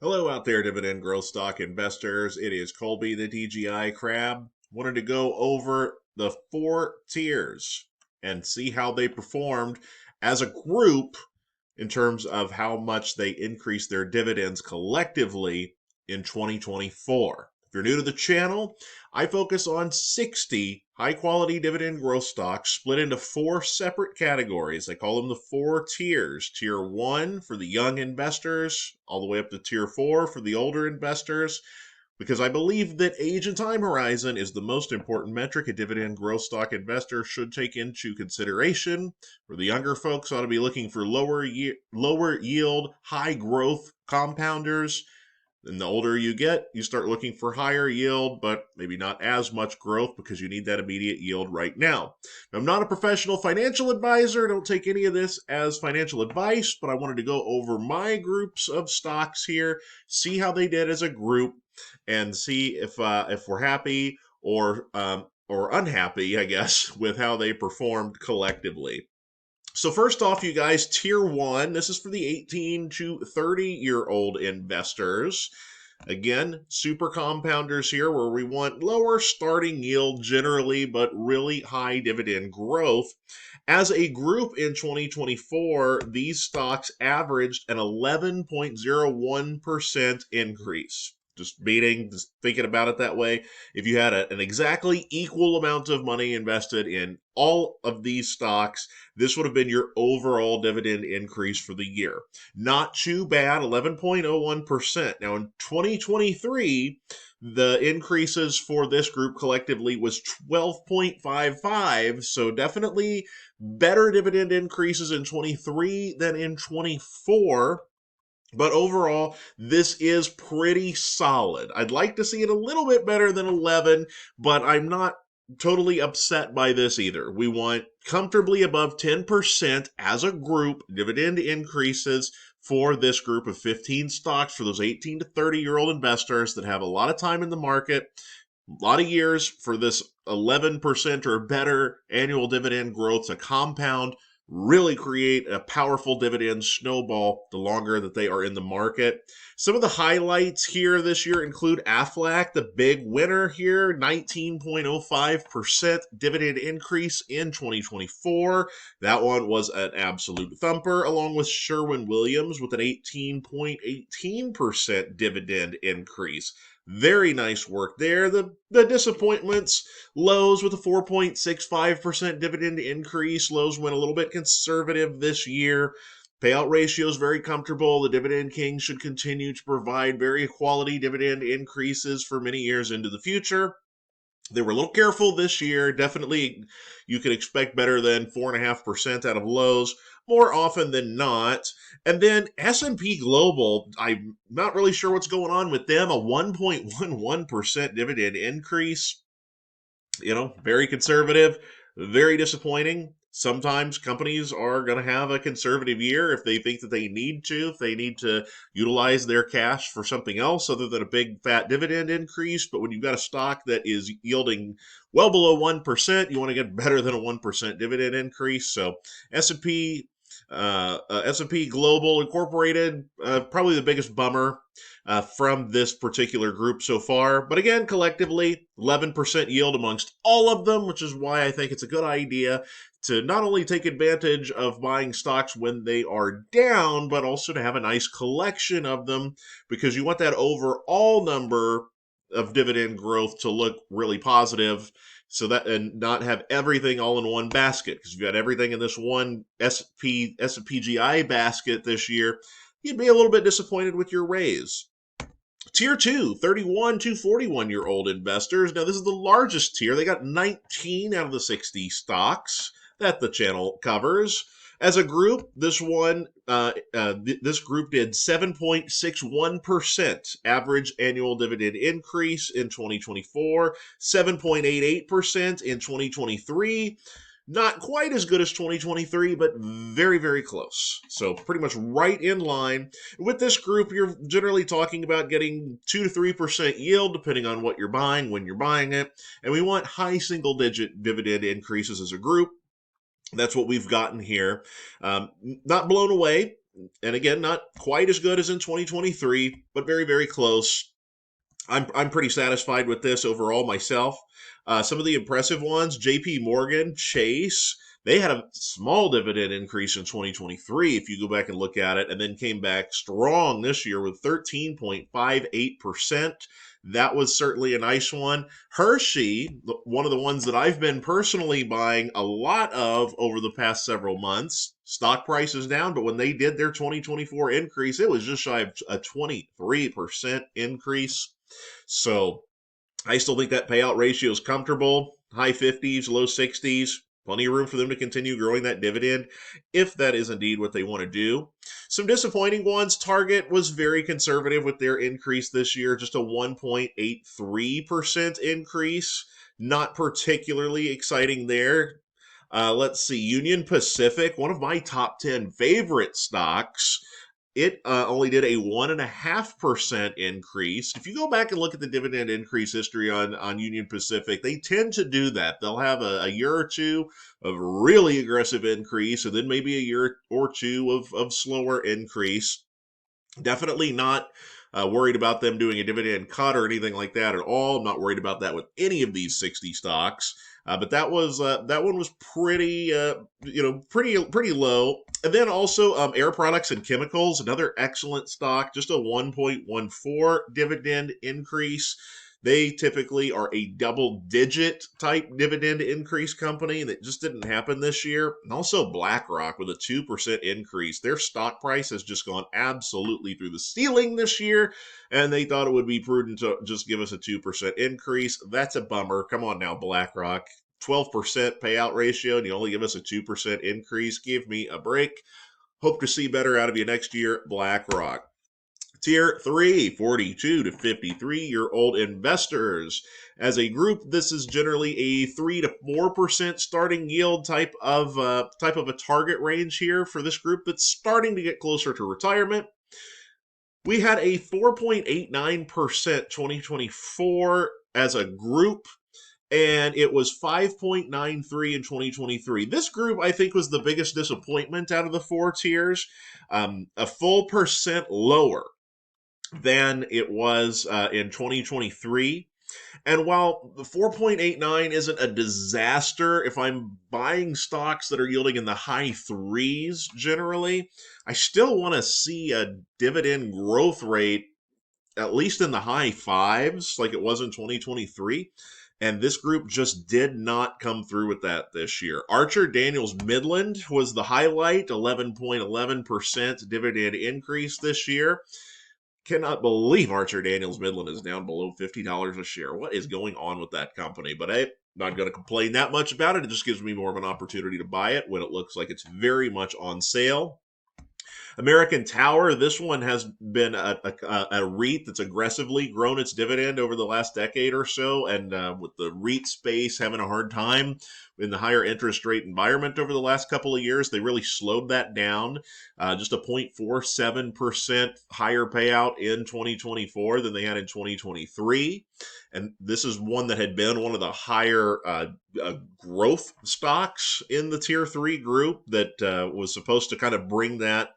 Hello out there, dividend growth stock investors. It is Colby, the DGI Crab. Wanted to go over the four tiers and see how they performed as a group in terms of how much they increased their dividends collectively in 2024. If you're new to the channel, I focus on 60 high quality dividend growth stocks split into four separate categories. I call them the four tiers. Tier 1 for the young investors, all the way up to tier 4 for the older investors, because I believe that age and time horizon is the most important metric a dividend growth stock investor should take into consideration. For the younger folks, ought to be looking for lower yield, high growth compounders. And the older you get, you start looking for higher yield, but maybe not as much growth because you need that immediate yield right now. I'm not a professional financial advisor. Don't take any of this as financial advice, but I wanted to go over my groups of stocks here, see how they did as a group, and see if we're happy or unhappy, I guess, with how they performed collectively. So first off, you guys, tier 1, this is for the 18 to 30-year-old investors. Again, super compounders here where we want lower starting yield generally, but really high dividend growth. As a group in 2024, these stocks averaged an 11.01% increase. Just thinking about it that way. If you had an exactly equal amount of money invested in all of these stocks, this would have been your overall dividend increase for the year. Not too bad, 11.01%. Now in 2023, the increases for this group collectively was 12.55, so definitely better dividend increases in 23 than in 24. But overall, this is pretty solid. I'd like to see it a little bit better than 11, but I'm not totally upset by this either. We want comfortably above 10% as a group dividend increases for this group of 15 stocks for those 18 to 30-year-old investors that have a lot of time in the market, a lot of years for this 11% or better annual dividend growth to compound, really create a powerful dividend snowball the longer that they are in the market. Some of the highlights here this year include Aflac, the big winner here, 19.05% dividend increase in 2024. That one was an absolute thumper, along with Sherwin-Williams with an 18.18% dividend increase. Very nice work there. The disappointments, Lowe's with a 4.65% dividend increase. Lowe's went a little bit conservative this year. Payout ratio is very comfortable. The Dividend King should continue to provide very quality dividend increases for many years into the future. They were a little careful this year. Definitely, you could expect better than 4.5% out of Lowe's more often than not. And then S&P Global, I'm not really sure what's going on with them. A 1.11% dividend increase. Very conservative, very disappointing. Sometimes companies are going to have a conservative year if they think that they need to, if they need to utilize their cash for something else other than a big fat dividend increase. But when you've got a stock that is yielding well below 1%, you want to get better than a 1% dividend increase. So S&P S&P Global Incorporated, probably the biggest bummer from this particular group so far. But again, collectively, 11% yield amongst all of them, which is why I think it's a good idea to not only take advantage of buying stocks when they are down, but also to have a nice collection of them, because you want that overall number of dividend growth to look really positive. So that, and not have everything all in one basket, because if you had everything in this one SPGI basket this year, you'd be a little bit disappointed with your raise. Tier 2, 31 to 41-year-old investors. Now, this is the largest tier. They got 19 out of the 60 stocks that the channel covers. As a group, this group did 7.61% average annual dividend increase in 2024, 7.88% in 2023. Not quite as good as 2023, but very, very close. So pretty much right in line. With this group, you're generally talking about getting 2 to 3% yield, depending on what you're buying, when you're buying it. And we want high single-digit dividend increases as a group. That's what we've gotten here. Not blown away And again, not quite as good as in 2023, but very, very close. I'm pretty satisfied with this overall myself. Some of the impressive ones, JP Morgan, Chase, they had a small dividend increase in 2023 if you go back and look at it, and then came back strong this year with 13.58%. That was certainly a nice one. Hershey, one of the ones that I've been personally buying a lot of over the past several months, stock price is down, but when they did their 2024 increase, it was just shy of a 23% increase. So I still think that payout ratio is comfortable, high 50s, low 60s. Plenty of room for them to continue growing that dividend if that is indeed what they want to do. Some disappointing ones. Target was very conservative with their increase this year, just a 1.83% increase. Not particularly exciting there. Let's see, Union Pacific, one of my top 10 favorite stocks. It only did a 1.5% increase. If you go back and look at the dividend increase history on Union Pacific, they tend to do that. They'll have a year or two of really aggressive increase, and then maybe a year or two of slower increase. Definitely not worried about them doing a dividend cut or anything like that at all. I'm not worried about that with any of these 60 stocks. But that one was pretty pretty low. And then also Air Products and Chemicals, another excellent stock, just a 1.14 dividend increase. They typically are a double-digit type dividend increase company, and it just didn't happen this year. And also BlackRock with a 2% increase. Their stock price has just gone absolutely through the ceiling this year, and they thought it would be prudent to just give us a 2% increase. That's a bummer. Come on now, BlackRock. 12% payout ratio, and you only give us a 2% increase. Give me a break. Hope to see better out of you next year, BlackRock. Tier 3, 42 to 53-year-old investors. As a group, this is generally a 3 to 4% starting yield type of a target range here for this group that's starting to get closer to retirement. We had a 4.89% 2024 as a group, and it was 5.93 in 2023. This group, I think, was the biggest disappointment out of the four tiers, a full percent lower than it was in 2023. And while the 4.89 isn't a disaster, if I'm buying stocks that are yielding in the high threes generally, I still want to see a dividend growth rate at least in the high fives like it was in 2023. And this group just did not come through with that this year. Archer Daniels Midland was the highlight, 11.11% dividend increase this year. Cannot believe Archer Daniels Midland is down below $50 a share. What is going on with that company? But I'm not going to complain that much about it. It just gives me more of an opportunity to buy it when it looks like it's very much on sale. American Tower, this one has been a REIT that's aggressively grown its dividend over the last decade or so, and with the REIT space having a hard time in the higher interest rate environment over the last couple of years, they really slowed that down. Just a 0.47% higher payout in 2024 than they had in 2023. And this is one that had been one of the higher growth stocks in the tier 3 group that was supposed to kind of bring that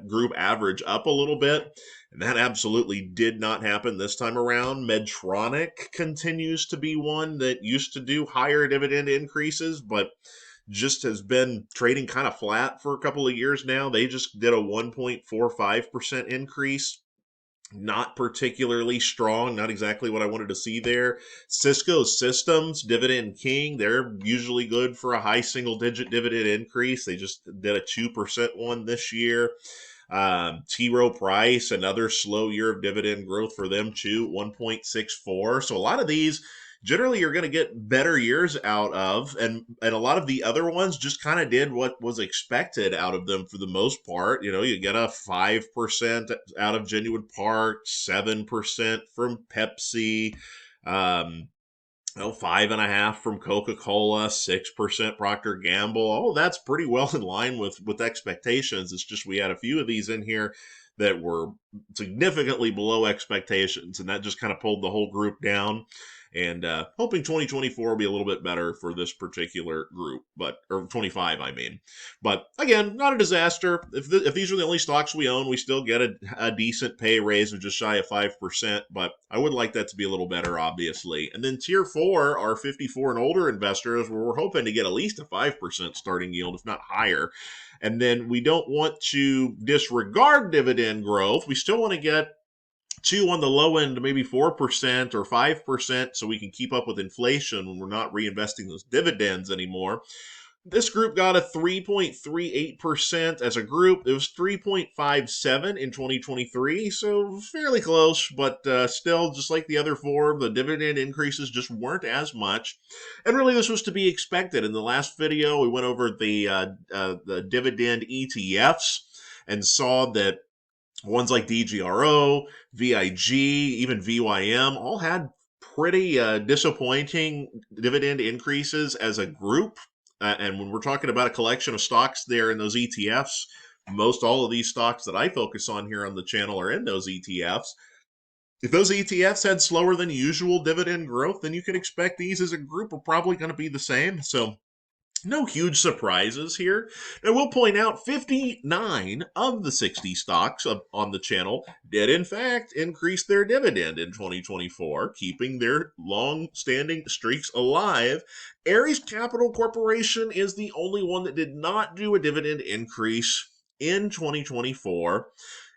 group average up a little bit. And that absolutely did not happen this time around. Medtronic continues to be one that used to do higher dividend increases, but just has been trading kind of flat for a couple of years now. They just did a 1.45% increase. Not particularly strong, not exactly what I wanted to see there. Cisco Systems, Dividend King, they're usually good for a high single-digit dividend increase. They just did a 2% one this year. T. Rowe Price, another slow year of dividend growth for them too, 1.64. So a lot of these, generally you're going to get better years out of, and a lot of the other ones just kind of did what was expected out of them for the most part. You know, you get a 5% out of Genuine Parts, 7% from Pepsi, 5.5% from Coca-Cola, 6% Procter & Gamble. Oh, that's pretty well in line with expectations. It's just we had a few of these in here that were significantly below expectations, and that just kind of pulled the whole group down. And hoping 2024 will be a little bit better for this particular group, or 25, I mean. But again, not a disaster. If these are the only stocks we own, we still get a decent pay raise of just shy of 5%, but I would like that to be a little better, obviously. And then tier 4 are 54 and older investors, where we're hoping to get at least a 5% starting yield, if not higher. And then we don't want to disregard dividend growth. We still want to get 2 on the low end, maybe 4% or 5%, so we can keep up with inflation when we're not reinvesting those dividends anymore. This group got a 3.38% as a group. It was 3.57 in 2023, so fairly close, but still, just like the other 4, the dividend increases just weren't as much. And really, this was to be expected. In the last video, we went over the dividend ETFs and saw that ones like DGRO, VIG, even VYM all had pretty disappointing dividend increases as a group. And when we're talking about a collection of stocks there in those ETFs, most all of these stocks that I focus on here on the channel are in those ETFs. If those ETFs had slower than usual dividend growth, then you can expect these as a group are probably going to be the same. So no huge surprises here. And we'll point out 59 of the 60 stocks on the channel did in fact increase their dividend in 2024, keeping their long-standing streaks alive. Ares Capital Corporation is the only one that did not do a dividend increase in 2024.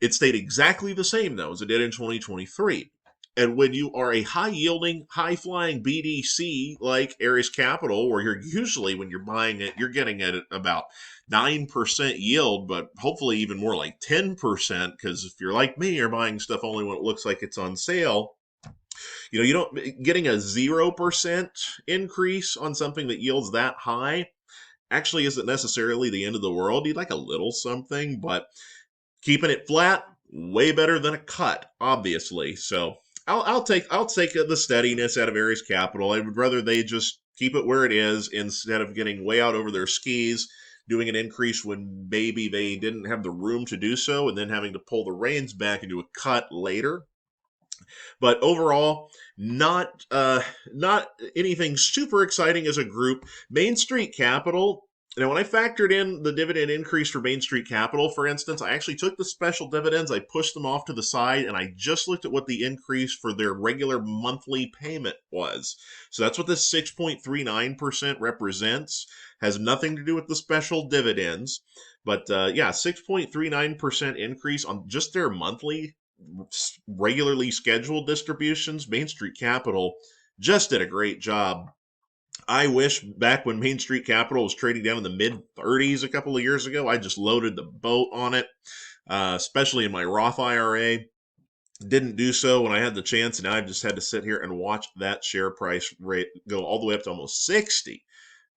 It stayed exactly the same, though, as it did in 2023. And when you are a high-yielding, high-flying BDC like Ares Capital, where you're usually, when you're buying it, you're getting it at about 9% yield, but hopefully even more like 10%, because if you're like me, you're buying stuff only when it looks like it's on sale. You don't getting a 0% increase on something that yields that high actually isn't necessarily the end of the world. You'd like a little something, but keeping it flat, way better than a cut, obviously. So I'll take the steadiness out of Ares Capital. I would rather they just keep it where it is instead of getting way out over their skis, doing an increase when maybe they didn't have the room to do so, and then having to pull the reins back and do a cut later. But overall, not anything super exciting as a group. Main Street Capital. Now, when I factored in the dividend increase for Main Street Capital, for instance, I actually took the special dividends, I pushed them off to the side, and I just looked at what the increase for their regular monthly payment was. So that's what this 6.39% represents. Has nothing to do with the special dividends. But yeah, 6.39% increase on just their monthly regularly scheduled distributions. Main Street Capital just did a great job. I wish back when Main Street Capital was trading down in the mid 30s a couple of years ago, I just loaded the boat on it, especially in my Roth IRA. Didn't do so when I had the chance, and now I've just had to sit here and watch that share price rate go all the way up to almost 60.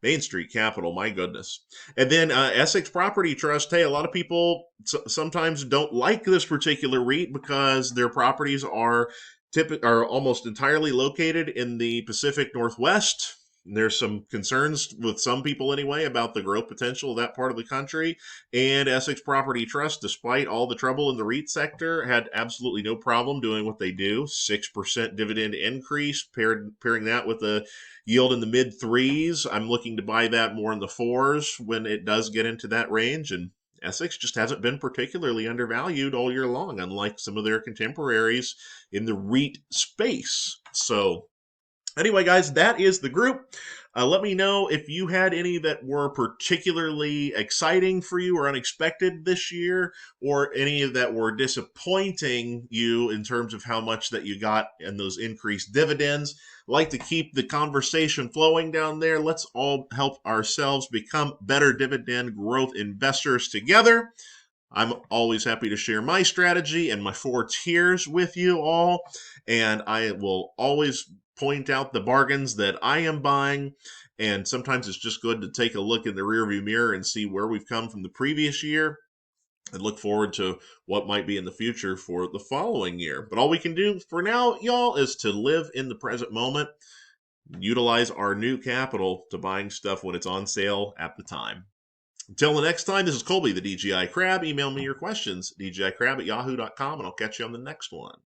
Main Street Capital, my goodness. And then Essex Property Trust. Hey, a lot of people sometimes don't like this particular REIT because their properties are almost entirely located in the Pacific Northwest. There's some concerns with some people anyway about the growth potential of that part of the country. And Essex Property Trust, despite all the trouble in the REIT sector, had absolutely no problem doing what they do. 6% dividend increase, pairing that with a yield in the mid 3s. I'm looking to buy that more in the 4s when it does get into that range. And Essex just hasn't been particularly undervalued all year long, unlike some of their contemporaries in the REIT space. So anyway, guys, that is the group. Let me know if you had any that were particularly exciting for you or unexpected this year, or any that were disappointing you in terms of how much that you got in those increased dividends. I'd like to keep the conversation flowing down there. Let's all help ourselves become better dividend growth investors together. I'm always happy to share my strategy and my 4 tiers with you all, and I will always point out the bargains that I am buying. And sometimes it's just good to take a look in the rearview mirror and see where we've come from the previous year and look forward to what might be in the future for the following year. But all we can do for now, y'all, is to live in the present moment, utilize our new capital to buying stuff when it's on sale at the time. Until the next time, this is Colby, the DGI Crab. Email me your questions, dgicrab@yahoo.com, and I'll catch you on the next one.